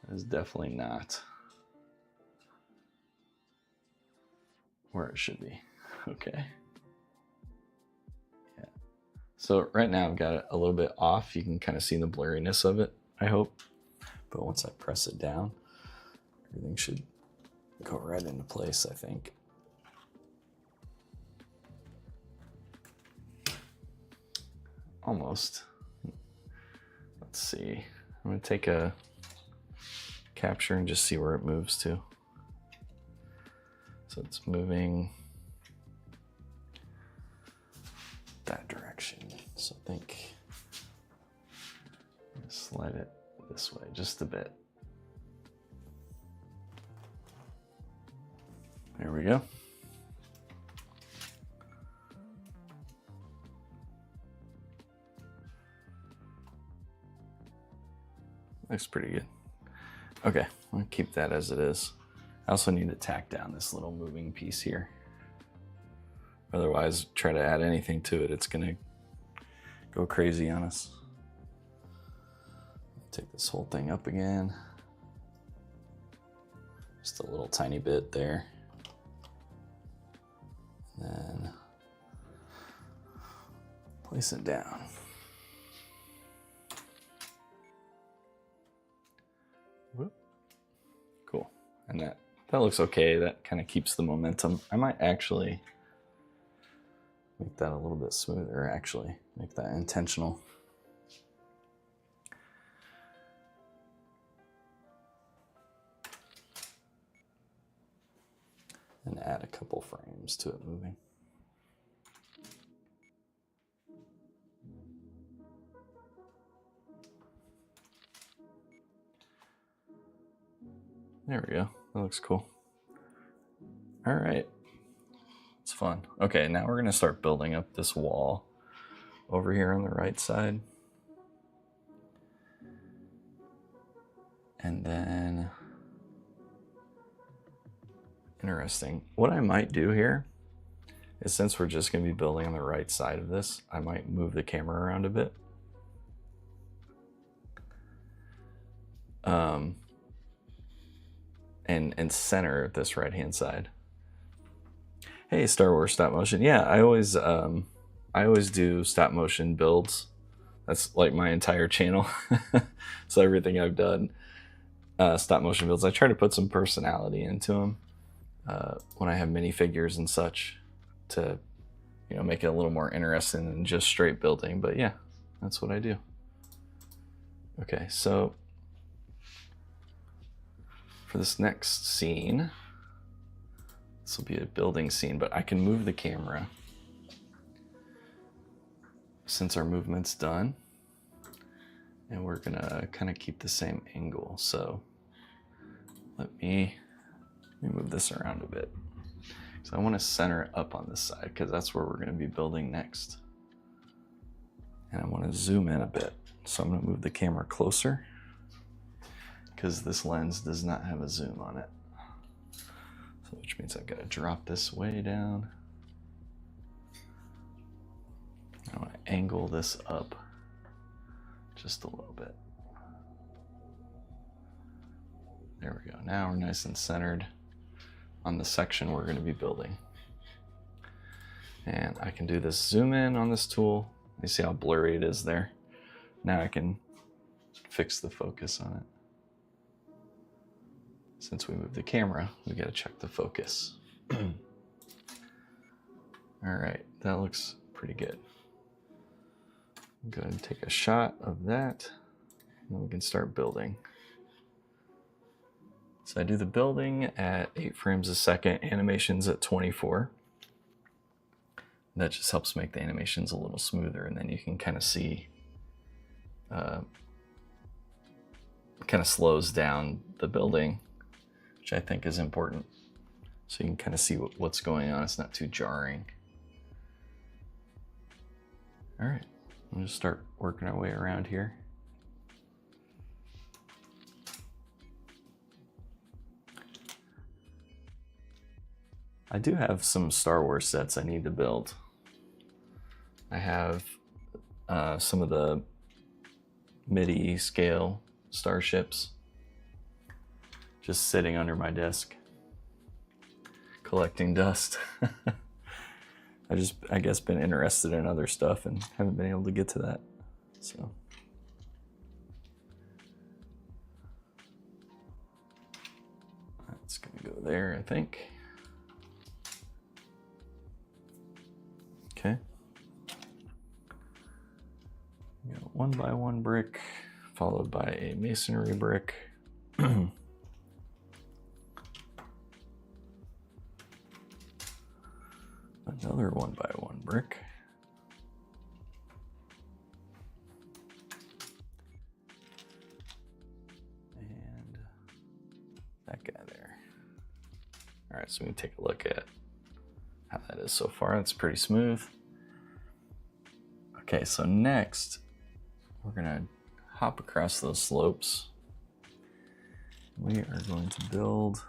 That is definitely not where it should be. Okay. Yeah. So right now I've got it a little bit off. You can kind of see the blurriness of it, I hope. But once I press it down, everything should go right into place, I think. Almost. Let's see. I'm going to take a capture and just see where it moves to. So it's moving that direction. So I think I'm gonna slide it this way just a bit. There we go. Looks pretty good. Okay, I'm gonna keep that as it is. I also need to tack down this little moving piece here. Otherwise, try to add anything to it, it's gonna go crazy on us. Take this whole thing up again. Just a little tiny bit there. And then place it down. Whoop. Cool. And that looks okay. That kind of keeps the momentum. I might actually make that a little bit smoother, actually. Make that intentional. And add a couple frames to it moving. There we go. That looks cool. All right. It's fun. Okay, now we're gonna start building up this wall over here on the right side. And then, interesting. What I might do here is, since we're just gonna be building on the right side of this, I might move the camera around a bit. And center this right-hand side. Hey, Star Wars stop motion. Yeah, I always do stop motion builds. That's like my entire channel. So everything I've done, stop motion builds. I try to put some personality into them when I have minifigures and such, to, you know, make it a little more interesting than just straight building. But yeah, that's what I do. Okay, so for this next scene, this will be a building scene, but I can move the camera since our movement's done, and we're gonna kind of keep the same angle. So let me move this around a bit. So I want to center it up on this side because that's where we're going to be building next. And I want to zoom in a bit. So I'm going to move the camera closer because this lens does not have a zoom on it. So which means I've got to drop this way down. I want to angle this up just a little bit. There we go. Now we're nice and centered on the section we're going to be building. And I can do this zoom in on this tool. You see how blurry it is there? Now I can fix the focus on it. Since we moved the camera, we got to check the focus. All right, that looks pretty good. Go ahead and take a shot of that, and then we can start building. So I do the building at 8 frames a second, animations at 24. That just helps make the animations a little smoother, and then you can kind of see, kind of slows down the building, which I think is important. So you can kind of see what's going on. It's not too jarring. All right, we'll just start working our way around here. I do have some Star Wars sets I need to build. I have some of the MIDI scale starships just sitting under my desk, collecting dust. I guess been interested in other stuff and haven't been able to get to that. So that's gonna go there, I think. Okay. We got 1x1 brick, followed by a masonry brick. Another 1x1 brick. And that guy there. All right, so we can take a look at how that is so far. That's pretty smooth. Okay, so next we're gonna hop across those slopes. We are going to build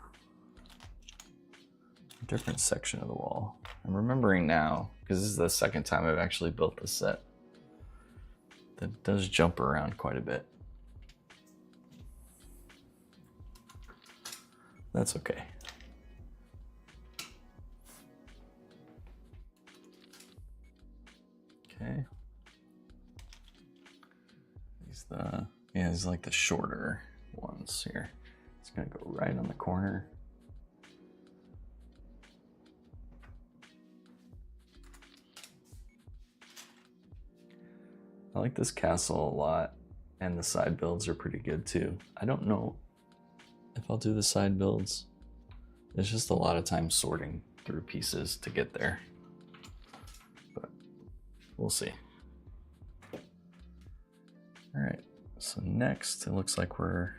a different section of the wall. I'm remembering now, because this is the second time I've actually built this set, that it does jump around quite a bit. That's okay. Okay. These like the shorter ones here. It's gonna go right on the corner. I like this castle a lot, and the side builds are pretty good too. I don't know if I'll do the side builds. It's just a lot of time sorting through pieces to get there, but we'll see. All right, so next it looks like we're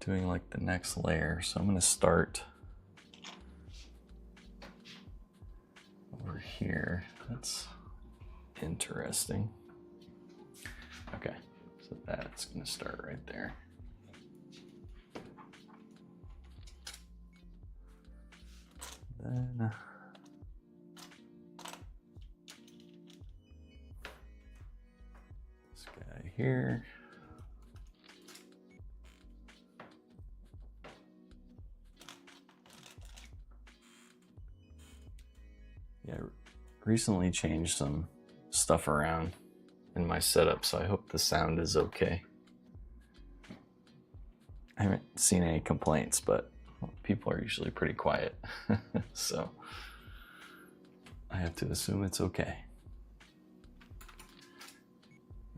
doing like the next layer. So I'm gonna start over here. That's interesting. Okay, so that's gonna start right there. Then this guy here. Yeah, recently changed some stuff around in my setup, so I hope the sound is okay. I haven't seen any complaints, but people are usually pretty quiet. So I have to assume it's okay.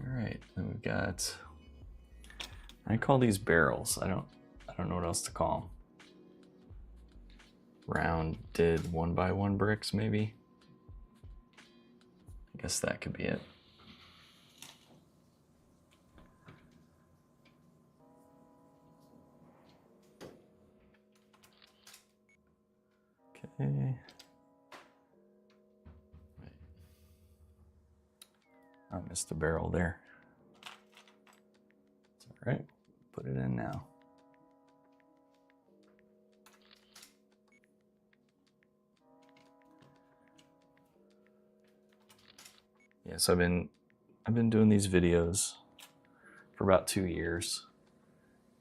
All right, then we've got, I call these barrels. I don't know what else to call them. Rounded 1x1 bricks, maybe. I guess that could be it. Okay. I missed a barrel there. It's all right. Put it in now. Yeah, so I've been doing these videos for about 2 years,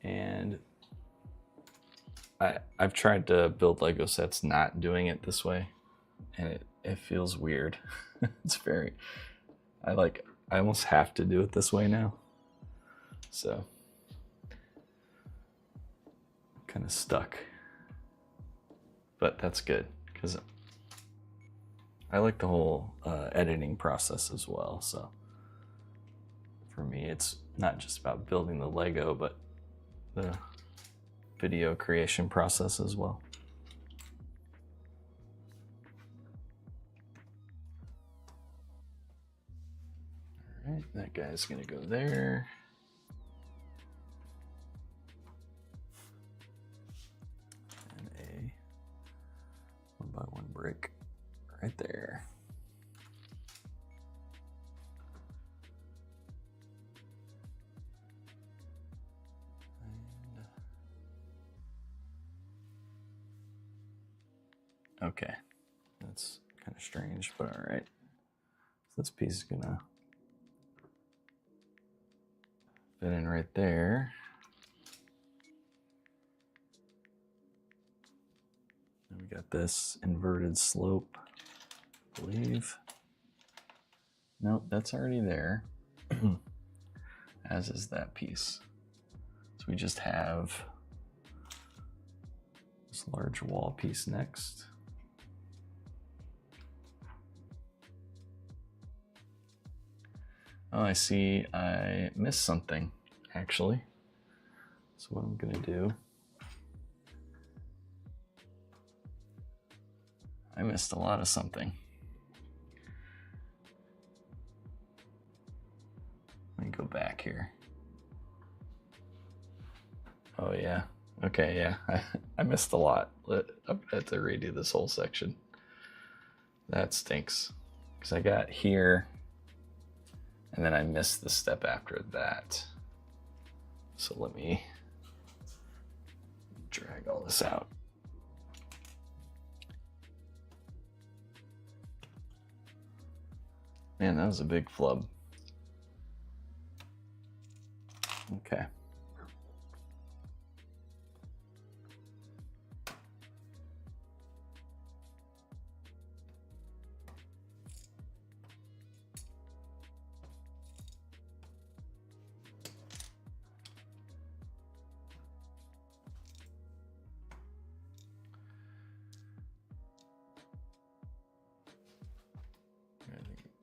and I've tried to build Lego sets not doing it this way, and it feels weird. It's very, I almost have to do it this way now. So I'm kind of stuck, but that's good because I like the whole editing process as well. So for me, it's not just about building the Lego, but the video creation process as well. All right, that guy's gonna go there. And a 1x1 brick right there. Okay, that's kind of strange, but all right. So this piece is gonna fit in right there. And we got this inverted slope, I believe. Nope, that's already there, as is that piece. So we just have this large wall piece next. Oh, I see I missed something, actually. So what I'm gonna do, I missed a lot of something. Let me go back here. Oh yeah, okay, yeah, I missed a lot. I have to redo this whole section. That stinks, because I got here, and then I missed the step after that. So let me drag all this out. Man, that was a big flub. Okay.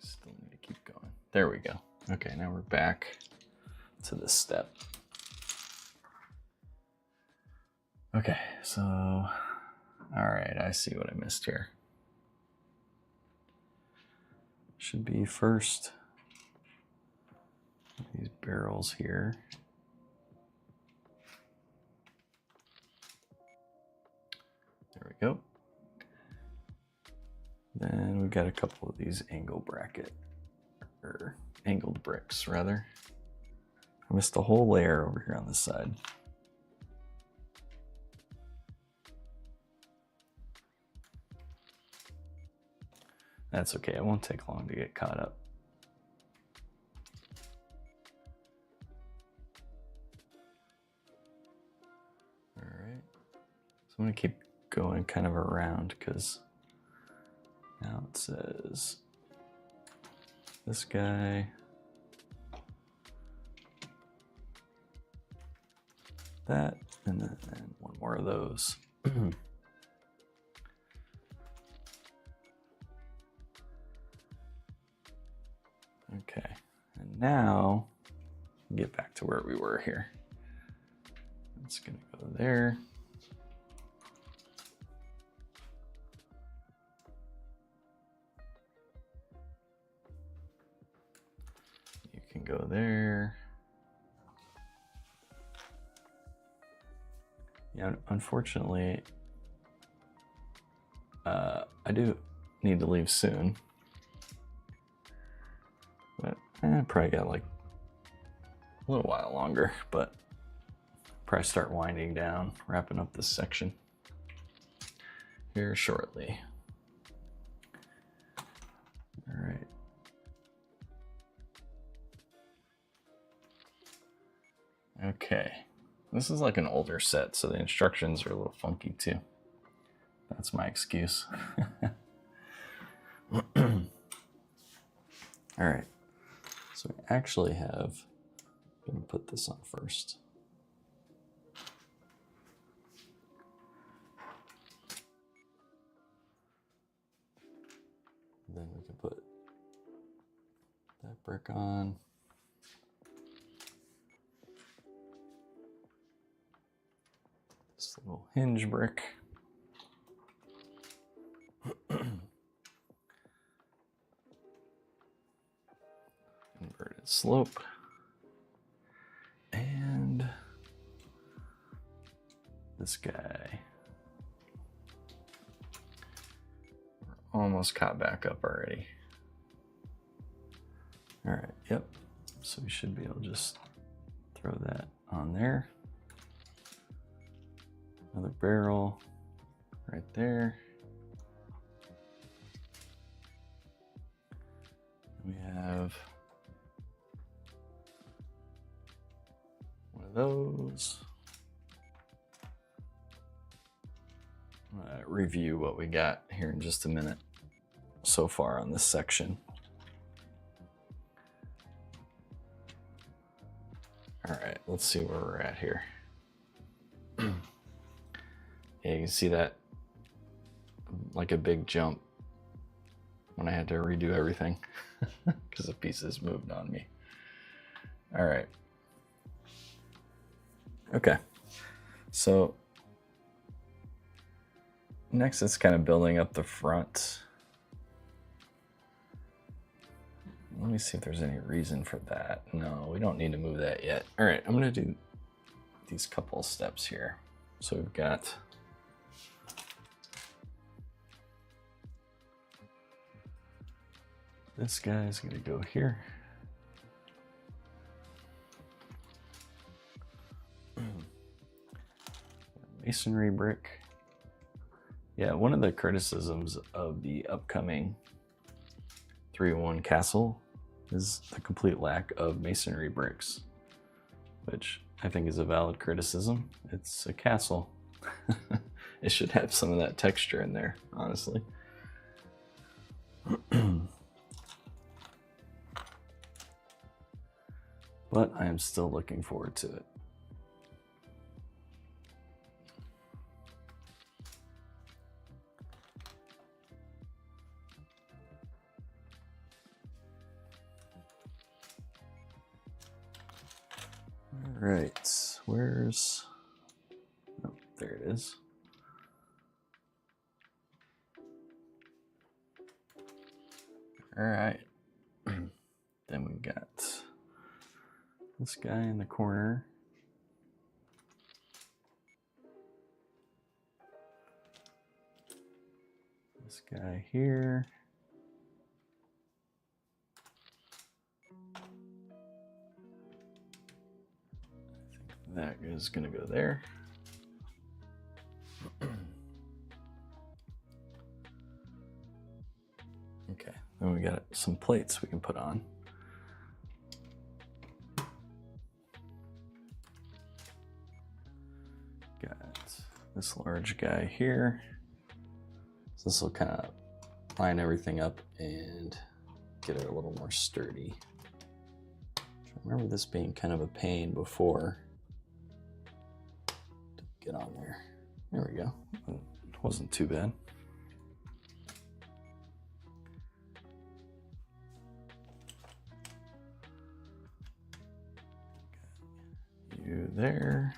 Still need to keep going. There we go. Okay, now we're back to this step. Okay, so, all right, I see what I missed here. Should be first these barrels here. There we go. Then we've got a couple of these angled bricks rather. I missed a whole layer over here on this side. That's okay, it won't take long to get caught up. All right, so I'm gonna keep going kind of around because now it says this guy, that, and then one more of those. Okay, and now get back to where we were here. It's gonna go there. You can go there. Yeah, unfortunately, I do need to leave soon. But probably got like a little while longer, but probably start winding down, wrapping up this section here shortly. All right. Okay, this is like an older set, so the instructions are a little funky too. That's my excuse. All right, so we actually have, I'm gonna put this on first. Then we can put that brick on. This little hinge brick. Inverted slope. And this guy. We're almost caught back up already. All right, yep. So we should be able to just throw that on there. Another barrel right there. We have one of those. Review what we got here in just a minute so far on this section. All right, let's see where we're at here. Yeah, you can see that like a big jump when I had to redo everything because the pieces moved on me. All right. Okay, so next it's kind of building up the front. Let me see if there's any reason for that. No, we don't need to move that yet. All right, I'm gonna do these couple steps here. So we've got this guy's gonna go here. Masonry brick. Yeah, one of the criticisms of the upcoming 3-in-1 castle is the complete lack of masonry bricks, which I think is a valid criticism. It's a castle. It should have some of that texture in there, honestly. But I am still looking forward to it. All right, where's, oh, there it is. All right, then we got this guy in the corner. This guy here. That is going to go there. Okay, then we got some plates we can put on. Got this large guy here. So this will kind of line everything up and get it a little more sturdy. I remember this being kind of a pain before. Get on there. There we go. It wasn't too bad. Got you there.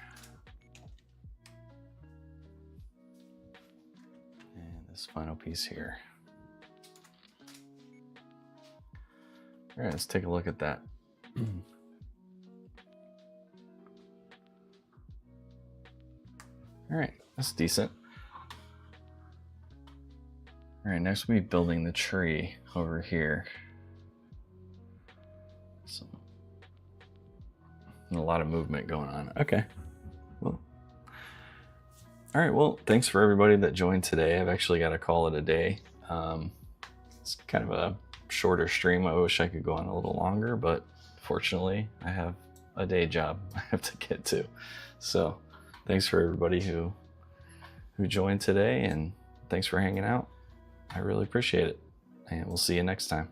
And this final piece here. All right, let's take a look at that. All right, that's decent. All right, next we'll be building the tree over here. So, a lot of movement going on. Okay. Well, all right, well, thanks for everybody that joined today. I've actually got to call it a day. It's kind of a shorter stream. I wish I could go on a little longer, but fortunately, I have a day job I have to get to. So, thanks for everybody who joined today, and thanks for hanging out. I really appreciate it, and we'll see you next time.